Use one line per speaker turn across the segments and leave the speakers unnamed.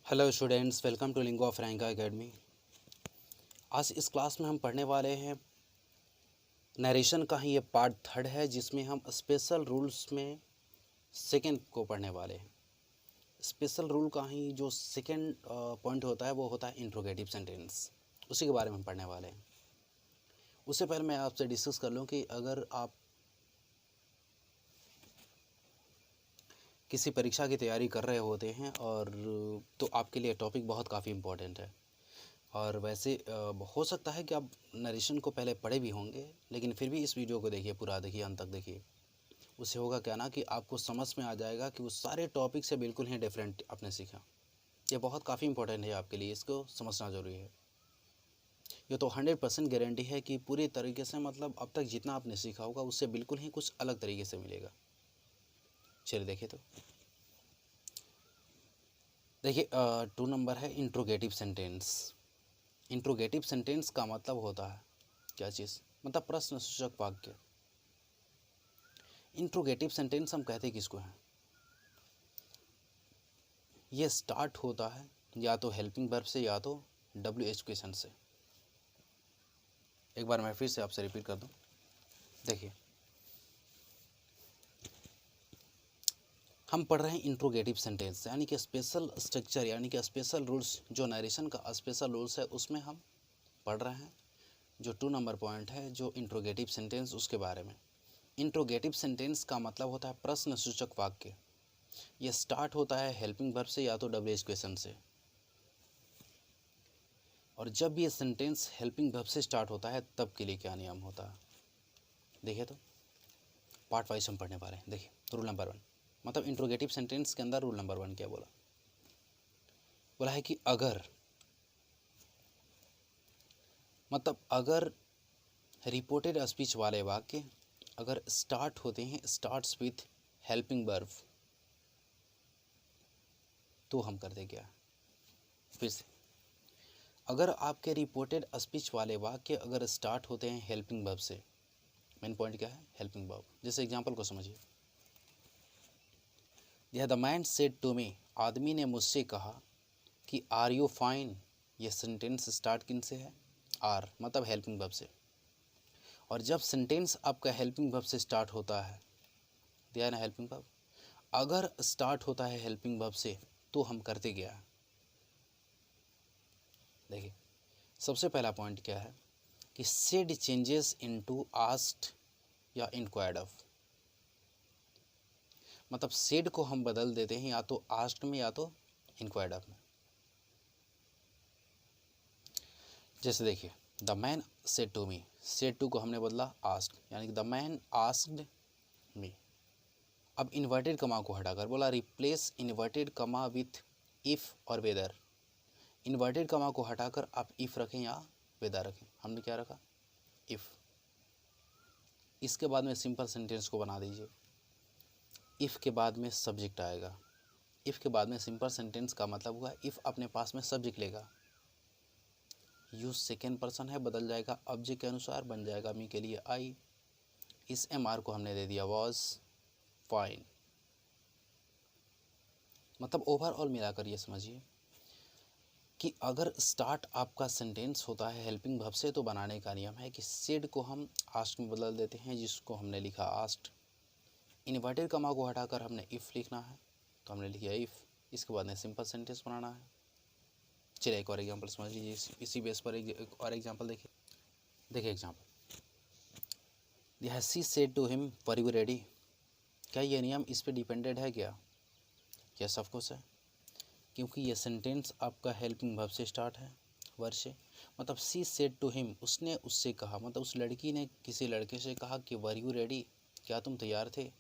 Hello students, welcome to Lingua Franca Academy. आज इस class में हम पढ़ने वाले हैं नरेशन का ही ये पार्ट थर्ड है, जिसमें हम स्पेशल रूल्स में सेकंड को पढ़ने वाले हैं। स्पेशल रूल का ही जो सेकंड पॉइंट होता है वो होता है इंट्रोगेटिव सेंटेंस। उसी के बारे में हम पढ़ने वाले हैं। उससे पहले मैं आपसे डिस्कस कर लूँ कि अगर आप किसी परीक्षा की तैयारी कर रहे होते हैं और तो आपके लिए टॉपिक बहुत काफ़ी इम्पोर्टेंट है। और वैसे हो सकता है कि आप नरेशन को पहले पढ़े भी होंगे, लेकिन फिर भी इस वीडियो को देखिए, पूरा देखिए, अंत तक देखिए। उससे होगा क्या ना कि आपको समझ में आ जाएगा कि उस सारे टॉपिक से बिल्कुल ही डिफरेंट आपने सीखा। ये बहुत काफ़ी इंपॉर्टेंट है आपके लिए, इसको समझना ज़रूरी है। ये तो 100% गारंटी है कि पूरी तरीके से, मतलब अब तक जितना आपने सीखा होगा उससे बिल्कुल ही कुछ अलग तरीके से मिलेगा। चलिए देखिए, तो देखिए 2 नंबर है इंट्रोगेटिव सेंटेंस। इंट्रोगेटिव सेंटेंस का मतलब होता है क्या चीज़, मतलब प्रश्न सूचक वाक्य। इंट्रोगेटिव सेंटेंस हम कहते किसको हैं? ये स्टार्ट होता है या तो हेल्पिंग वर्ब से या तो WH क्वेश्चन से। एक बार मैं फिर से आपसे रिपीट कर दूं। देखिए, हम पढ़ रहे हैं इंट्रोगेटिव सेंटेंस, यानी कि स्पेशल स्ट्रक्चर, यानी कि स्पेशल रूल्स। जो नरेशन का स्पेशल रूल्स है उसमें हम पढ़ रहे हैं। जो 2 नंबर पॉइंट है जो इंट्रोगेटिव सेंटेंस, उसके बारे में। इंट्रोगेटिव सेंटेंस का मतलब होता है प्रश्न सूचक वाक्य। ये स्टार्ट होता है हेल्पिंग वर्ब से या तो WH क्वेश्चन से। और जब ये सेंटेंस हेल्पिंग वर्ब से स्टार्ट होता है तब के लिए क्या नियम होता है, देखिए। तो पार्ट वाइज हम पढ़ने वाले हैं। देखिए, रूल नंबर 1, मतलब इंट्रोगेटिव सेंटेंस के अंदर रूल नंबर 1 क्या बोला? बोला है कि अगर, मतलब अगर रिपोर्टेड स्पीच वाले वाक्य अगर स्टार्ट होते हैं, स्टार्ट्स विथ हेल्पिंग वर्ब, तो हम करते क्या? फिर से, अगर आपके रिपोर्टेड स्पीच वाले वाक्य अगर स्टार्ट होते हैं हेल्पिंग वर्ब से, मेन पॉइंट क्या है? Helping verb. जैसे एग्जांपल को समझिए। यह the man said to me, आदमी ने मुझसे कहा कि आर यू फाइन। ये सेंटेंस स्टार्ट किन से है? आर, मतलब हेल्पिंग वर्ब से। और जब सेंटेंस आपका हेल्पिंग वर्ब से स्टार्ट होता है, दिया है ना हेल्पिंग वर्ब, अगर स्टार्ट होता है हेल्पिंग वर्ब से तो हम करते क्या? देखिए, सबसे पहला पॉइंट क्या है कि सेड चेंजेस इनटू आस्क्ड या इंक्वायर्ड ऑफ। मतलब सेड को हम बदल देते हैं या तो आस्क्ड में या तो इंक्वायर्ड ऑफ में। जैसे देखिए, the man said to me, said to को हमने बदला आस्क्ड, यानी कि द मैन आस्क्ड मी। अब इन्वर्टेड कमा को हटाकर बोला रिप्लेस इन्वर्टेड कमा विथ इफ़ और वेदर। इन्वर्टेड कमा को हटाकर आप इफ़ रखें या वेदर रखें। हमने क्या रखा? इफ़। इसके बाद में सिंपल सेंटेंस को बना दीजिए। इफ़ के बाद में सब्जेक्ट आएगा। इफ़ के बाद में सिंपल सेंटेंस का मतलब हुआ इफ़ अपने पास में सब्जेक्ट लेगा, यूज सेकेंड पर्सन है, बदल जाएगा ऑब्जेक्ट के अनुसार, बन जाएगा मी के लिए आई। इस MR को हमने दे दिया वॉज फाइन। मतलब ओवरऑल मिलाकर ये समझिए कि अगर स्टार्ट आपका सेंटेंस होता है हेल्पिंग वर्ब से तो बनाने का नियम है कि सेड को हम आस्क्ड में बदल देते हैं, जिसको हमने लिखा आस्क्ड। इन्वर्टेड कमा को हटाकर हमने इफ़ लिखना है तो हमने लिखा इफ़। इसके बाद में सिंपल सेंटेंस बनाना है। चलिए एक और एग्जांपल समझ लीजिए, इसी बेस पर एक और एग्जांपल देखिए। देखिए example, she said to him were you ready. क्या ये नियम इस पर डिपेंडेड है क्या? यस ऑफ कोर्स है, क्योंकि ये सेंटेंस आपका हेल्पिंग वर्ब से स्टार्ट है, वर्ब से। मतलब सी सेड टू हिम, उसने उससे कहा, मतलब उस लड़की ने किसी लड़के से कहा कि वर यू रेडी, क्या तुम तैयार थे।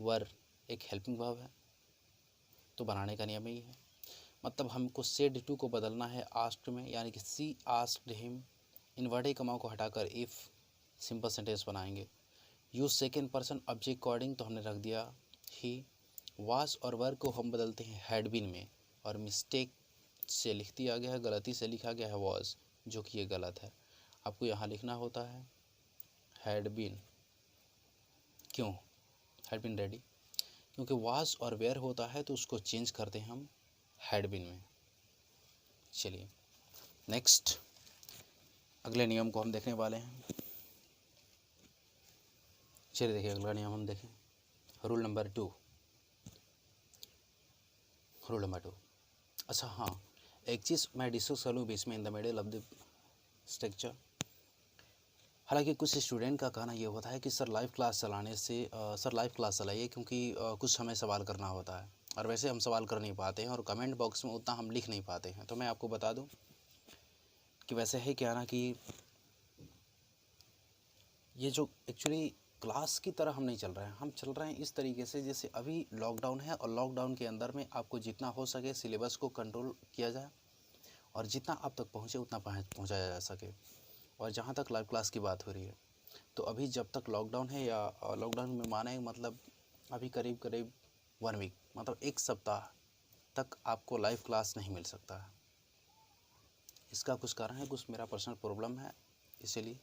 वर एक हेल्पिंग वर्ब है, तो बनाने का नियम यही है। मतलब हमको सेड टू को बदलना है आस्क्ड में, यानी कि सी आस्क्ड हिम, इन्वर्टेड कमा को हटाकर इफ़, सिंपल सेंटेंस बनाएंगे। Use second person object according, तो हमने रख दिया ही। वाज और वर को हम बदलते हैं हैड बीन में, और मिस्टेक से लिख दिया गया है, गलती से लिखा गया है वॉज, जो कि ये गलत है। आपको यहाँ लिखना होता है हैड बीन। क्यों हैड बीन रेडी? क्योंकि वाज और वेयर होता है तो उसको चेंज करते हैं हम हैड बीन में। चलिए नेक्स्ट अगले नियम को हम देखने वाले हैं। चलिए देखिए अगला नियम हम देखें, रूल नंबर 2। रूल नंबर 2, अच्छा हाँ, एक चीज़ मैं डिस्कस कर लूँ बीच में, in the middle of the structure. हालांकि कुछ स्टूडेंट का कहना ये होता है कि सर लाइव क्लास चलाने से सर लाइव क्लास चलाइए, क्योंकि कुछ हमें सवाल करना होता है, और वैसे हम सवाल कर नहीं पाते हैं और कमेंट बॉक्स में उतना हम लिख नहीं पाते हैं। तो मैं आपको बता दूं कि वैसे है क्या ना कि ये जो एक्चुअली क्लास की तरह हम नहीं चल रहे हैं, हम चल रहे हैं इस तरीके से जैसे अभी लॉकडाउन है, और लॉकडाउन के अंदर में आपको जितना हो सके सिलेबस को कंट्रोल किया जाए, और जितना आप तक पहुँचे उतना पहुँचाया जा सके। और जहाँ तक लाइव क्लास की बात हो रही है, तो अभी जब तक लॉकडाउन है, या लॉकडाउन में माने मतलब अभी करीब करीब 1 वीक, मतलब 1 सप्ताह तक आपको लाइव क्लास नहीं मिल सकता है। इसका कुछ कारण है, कुछ मेरा पर्सनल प्रॉब्लम है इसीलिए।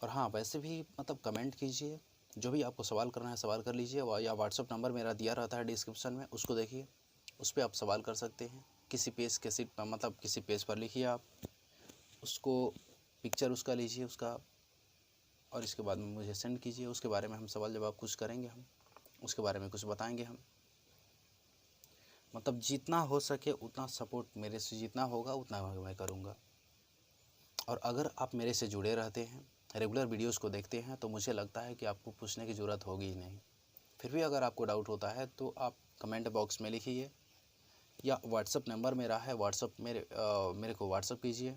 और हाँ, वैसे भी मतलब कमेंट कीजिए, जो भी आपको सवाल करना है सवाल कर लीजिए, या व्हाट्सअप नंबर मेरा दिया रहता है डिस्क्रिप्शन में, उसको देखिए, उस पर आप सवाल कर सकते हैं। किसी पेज के सीट पर, मतलब किसी पेज पर लिखिए आप उसको, पिक्चर उसका लीजिए उसका, और इसके बाद में मुझे सेंड कीजिए। उसके बारे में हम सवाल जवाब कुछ करेंगे, हम उसके बारे में कुछ बताएंगे हम। मतलब जितना हो सके उतना सपोर्ट मेरे से जितना होगा उतना मैं करूँगा। और अगर आप मेरे से जुड़े रहते हैं, रेगुलर वीडियोस को देखते हैं, तो मुझे लगता है कि आपको पूछने की ज़रूरत होगी ही नहीं। फिर भी अगर आपको डाउट होता है तो आप कमेंट बॉक्स में लिखिए, या व्हाट्सअप नंबर मेरा है, व्हाट्सअप मेरे को व्हाट्सअप कीजिए।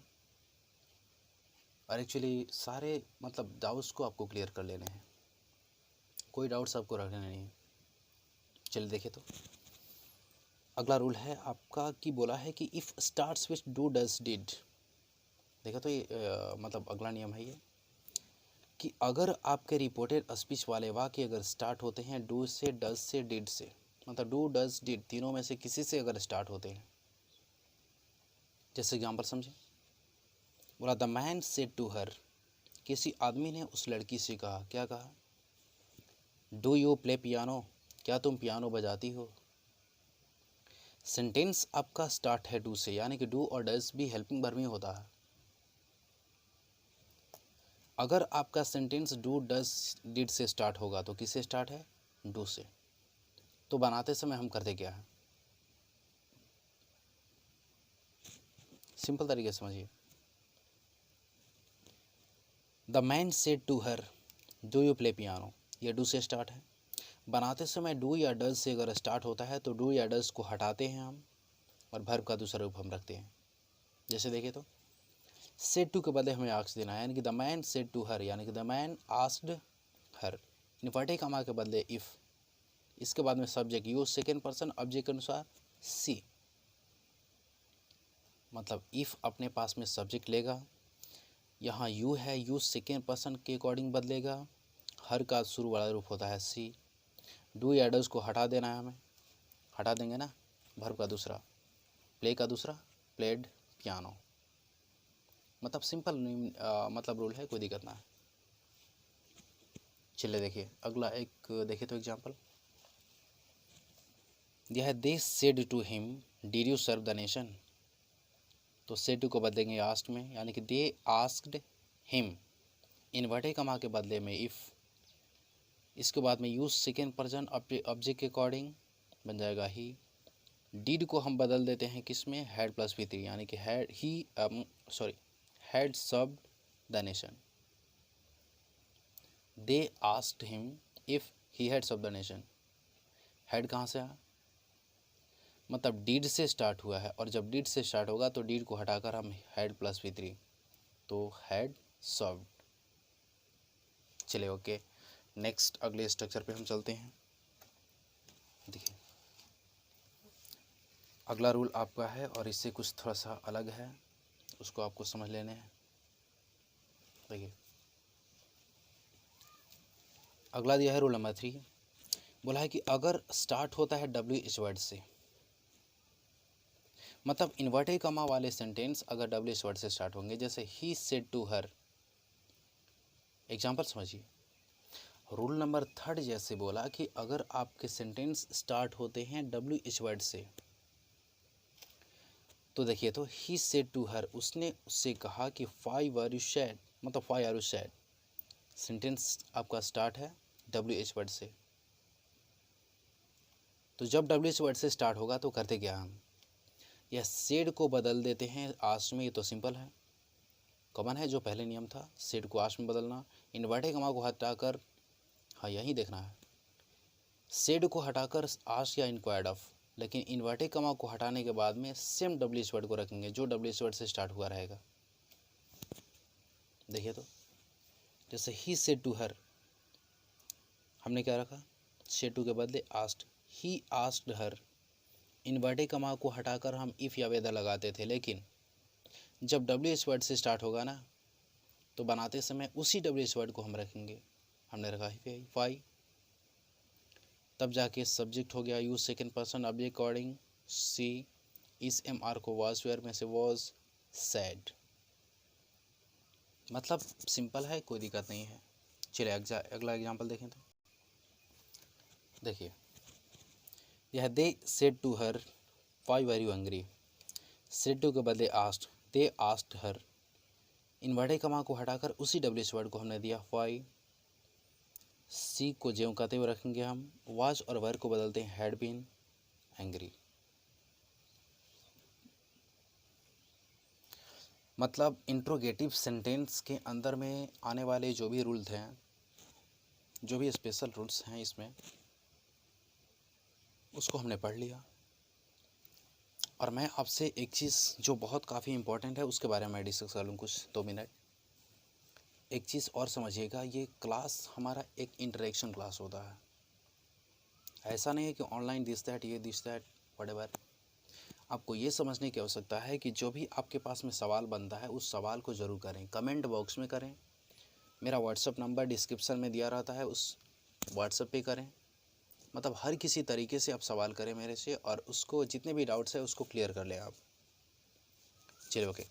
और एक्चुअली सारे मतलब डाउट्स को आपको क्लियर कर लेने हैं, कोई डाउट्स आपको रखने नहीं है। चलिए देखिए, तो अगला रूल है आपका कि बोला है कि if starts with do does did. देखा तो ये मतलब अगला नियम है ये कि अगर आपके रिपोर्टेड स्पीच वाले वाक्य अगर स्टार्ट होते हैं डू से, डज से, डिड से, मतलब डू डज डिड तीनों में से किसी से अगर स्टार्ट होते हैं, जैसे एग्जाम्पल समझे, बोला the man said to her, किसी आदमी ने उस लड़की से कहा, क्या कहा, डू यू प्ले पियानो, क्या तुम पियानो बजाती हो। सेंटेंस आपका स्टार्ट है डू से, यानी कि डू और डज भी हेल्पिंग वर्ब में होता है। अगर आपका सेंटेंस डू डज डिड से स्टार्ट होगा तो किससे स्टार्ट है, डू से। तो बनाते समय हम करते क्या है, सिंपल तरीके से समझिए। The man said to her do you play piano, ये डू से स्टार्ट है। बनाते समय डू या डज से अगर स्टार्ट होता है तो डू या डज को हटाते हैं हम, और वर्ब का दूसरा रूप हम रखते हैं। जैसे देखिए, तो सेड टू के बदले हमें आस्क देना है, यानी कि the man said to her, यानी कि the man asked her. Inverted comma के बदले इफ़, इसके बाद में subject use second person object के अनुसार सी, मतलब इफ़ अपने पास में सब्जेक्ट लेगा, यहाँ यू है, यूज सेकेंड पर्सन के अकॉर्डिंग बदलेगा, हर का शुरू वाला रूप होता है सी। डू या डज को हटा देना है हमें, हटा देंगे ना, वर्ब का दूसरा, प्ले का दूसरा, प्लेड पियानो। मतलब सिंपल मतलब रूल है, कोई दिक्कत ना है। चलिए देखिए अगला एक देखिए तो एग्जाम्पल, यह है they said to him did you serve the nation. तो सेड टू को बदलेंगे आस्क्ड में, यानी कि they asked him, inverted comma के बदले में इफ़, इसके बाद में यूज सेकेंड पर्सन ऑब्जेक्ट के अकॉर्डिंग बन जाएगा ही। डिड को हम बदल देते हैं किस में, हैड प्लस V3, यानी कि had he had served the nation. They asked him if he had served the nation, had कहाँ से आया, मतलब डीड से स्टार्ट हुआ है, और जब डीड से स्टार्ट होगा तो डीड को हटाकर हम हैड प्लस V3, तो हैड सर्व्ड। चलिए ओके, नेक्स्ट अगले स्ट्रक्चर पे हम चलते हैं। देखिए अगला रूल आपका है और इससे कुछ थोड़ा सा अलग है, उसको आपको समझ लेने हैं। देखिए अगला दिया है रूल नंबर 3, बोला है कि अगर स्टार्ट होता है WH वर्ड से, मतलब इन्वर्टेड कॉमा वाले सेंटेंस अगर WH वर्ड से स्टार्ट होंगे, जैसे ही सेड टू हर, एग्जाम्पल समझिए। रूल नंबर 3 जैसे बोला कि अगर आपके सेंटेंस स्टार्ट होते हैं WH वर्ड से, तो देखिए, तो ही सेड टू हर, उसने उससे कहा कि वाई आर यू सैड, मतलब why are you sad. Sentence आपका स्टार्ट है WH वर्ड से। तो जब WH वर्ड से स्टार्ट होगा तो करते क्या हम, यह सेड को बदल देते हैं आस्ट में। ये तो सिंपल है, कॉमन है, जो पहले नियम था सेड को आस्ट में बदलना। इन्वर्टेड कॉमा को हटाकर, हाँ यही देखना है, सेड को हटाकर आस्ट या इंक्वायर्ड ऑफ, लेकिन इन्वर्टेड कॉमा को हटाने के बाद में सेम WH वर्ड को रखेंगे जो WH वर्ड से स्टार्ट हुआ रहेगा। देखिए, तो जैसे ही सेड टू हर, हमने क्या रखा, सेड टू के बदले asked, he asked her. Inverted comma को हटाकर हम इफ़ या वेदर लगाते थे, लेकिन जब WH वर्ड से स्टार्ट होगा ना, तो बनाते समय उसी WH वर्ड को हम रखेंगे। हमने रखा ही वाई, तब जाके सब्जेक्ट हो गया use second person object according सी, इस MR को वाज वेयर में से वाज सैड। मतलब सिंपल है, कोई दिक्कत नहीं है। चलिए अगला एग्जांपल देखें। तो देखिए, यह they said to her why were you angry. Said to के बदले asked, they asked her. Inverted comma को हटाकर उसी WH वर्ड को हमने दिया वाई। सी को ज्यों कहते हुए रखेंगे हम, वाज और वर को बदलते हैं हैड बीन एंग्री। मतलब इंट्रोगेटिव सेंटेंस के अंदर में आने वाले जो भी रूल्स हैं, जो भी स्पेशल रूल्स हैं इसमें, उसको हमने पढ़ लिया। और मैं आपसे एक चीज़ जो बहुत काफ़ी इम्पोर्टेंट है उसके बारे में डिस्कस कर लूँ कुछ 2 मिनट। एक चीज़ और समझिएगा, ये क्लास हमारा एक इंटरेक्शन क्लास होता है। ऐसा नहीं है कि ऑनलाइन दिस दैट, ये दिस दैट व्हाटएवर। आपको ये समझने की आवश्यकता है कि जो भी आपके पास में सवाल बनता है उस सवाल को ज़रूर करें, कमेंट बॉक्स में करें। मेरा व्हाट्सअप नंबर डिस्क्रिप्शन में दिया रहता है, उस व्हाट्सअप पे करें। मतलब हर किसी तरीके से आप सवाल करें मेरे से, और उसको जितने भी डाउट्स है उसको क्लियर कर लें आप। चलिए ओके।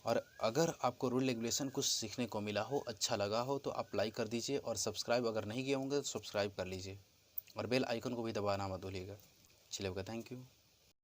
और अगर आपको रूल रेगुलेशन कुछ सीखने को मिला हो, अच्छा लगा हो, तो आप लाइक कर दीजिए, और सब्सक्राइब अगर नहीं किए होंगे तो सब्सक्राइब कर लीजिए, और बेल आइकन को भी दबाना मत भूलिएगा। चलिए ओके, थैंक यू।